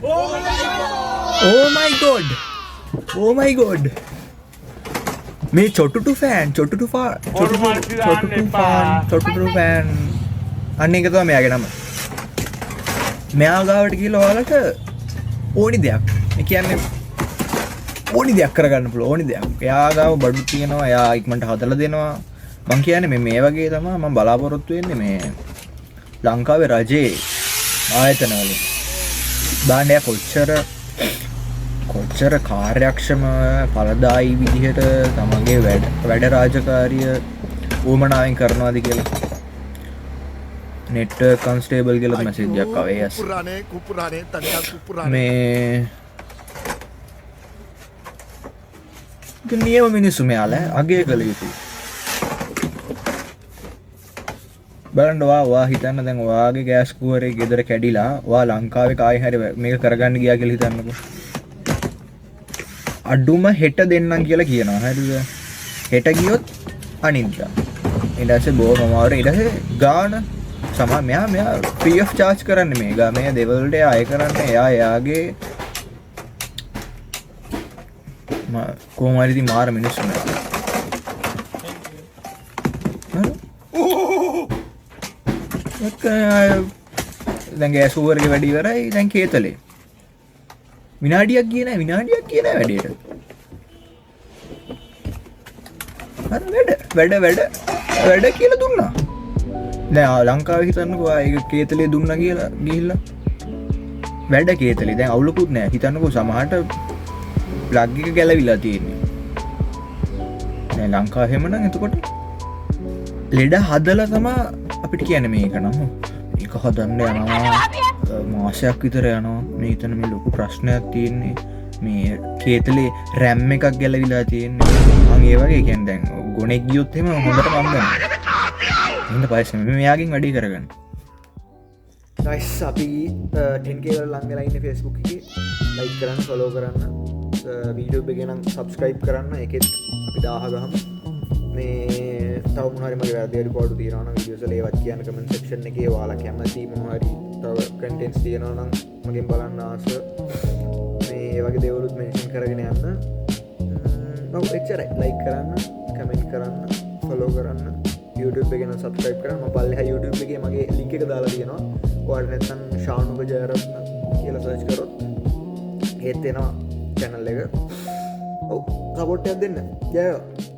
Oh my god. Oh my god. මේ චොටුටු fan චොටුටු fan අන්න එක තමයි මෙයාගේ නම. මෙයා ගාවට ගිහලා ඔයාලට ඕනි දෙයක්. ඒ කියන්නේ ඕනි දෙයක් කරගන්න පුළුවන් ඕනි දෙයක්. එයා ගාව බඩු තියෙනවා. එයා ඉක්මනට හදලා දෙනවා. මං කියන්නේ මේ වගේ තමයි මම බලාපොරොත්තු වෙන්නේ මේ ලංකාවේ රජයේ ආයතන වලින්. බාණ්ඩය කොච්චර කාර්යක්ෂම ඵලදායී විදිහට තමන්ගේ වැඩ රාජකාරිය උවමනාවෙන් කරනවාද කියලා. නෙට්වර්ක් කන්ස්ටේබල් කියලා මැසේජ් එකක් ආවේ යස්. මේ නියම මිනිස්සු මෙයාලා අගය කළ යුතුයි. බලන්න ඔයා හිතන්න දැන් ඔයාගේ ගෑස් කුවරේ ගෙදර කැඩිලා ඔයා ලංකාවේ කායි හරි මේක කරගන්න ගියා කියලා හිතන්නකෝ. අඩුම හෙට දෙන්නම් කියලා කියනවා. හරිද? හෙට ගියොත් අනිද්දා. ඊට පස්සේ බොහොම අමාරු. ඊට පස්සේ ගාන මෙයා ෆ්‍රී ඔෆ් charge කරන්නේ මේ. මේ දෙවලට අය කරන්නේ එයාගේ කොහොම හරි ඉතින් මාර මිනිස්සු නෑ. දැන් ගෑස් කුවරේ වැඩි ඉවරයි. දැන් කේතලේ විනාඩියක් ගියේ නෑ වැඩේට. හරි වැඩ කියලා දුන්නා. දැන් ලංකාවේ හිතන්නකෝ ඒක කේතලේ දුන්නා කියලා ගිහිල්ලා වැඩ කේතලේ දැන් අවුලකුත් නෑ. හිතන්නකෝ සමහරට ප්ලග් එක ගැලවිලා තියෙන්නේ. දැන් ලංකාව හැමනම් එතකොට ලෙඩ හදලා තමයි අපිට කියන්නේ මේක නම් ඒක හදන්න යනවා මාසයක් විතර යනවා. මේ හිතන මේ ලොකු ප්‍රශ්නයක් තියෙන්නේ මේ කේතලේ රැම් එකක් ගැලවිලා තියෙන්නේ. මම ඒ වගේ කියන්නේ දැන් ගොනෙක් ගියොත් එහෙම හොඳට මම ගන්නවා. එහෙනම් පස්සේ මෙයාගෙන් වැඩි කරගන්න. guys අපි 10k වල ලං වෙලා ඉන්නේ Facebook එකේ. like කරන්න follow කරන්න YouTube එකේ නම් subscribe කරන්න. ඒකෙත් අපි 1000 ගහමු. මේ තව මොන හරි මගේ වැරදි රිපෝට් තියෙනවා නම් වීඩියෝස් වල ඒවත් කියන්න කමෙන්ට් සෙක්ෂන් එකේ ඔයාලා කැමති මොන හරි තව කන්ටෙන්ට්ස් තියෙනවා නම් මගෙන් බලන්න ආස මේ වගේ දේවලුත් මෙන්ෂන් කරගෙන යන්න. ඔව් එච්චරයි. like කරන්න කමෙන්ට් කරන්න follow කරන්න YouTube එකේ නම් subscribe කරන්න. මම පල්ලෙහා YouTube එකේ මගේ link එක දාලා තියෙනවා. ඔයාලට නැත්නම් ශානුක ජයරත්න කියලා search කරොත් ඒත් එනවා channel එක. ඔව් support එකක් දෙන්න. ජය වේවා.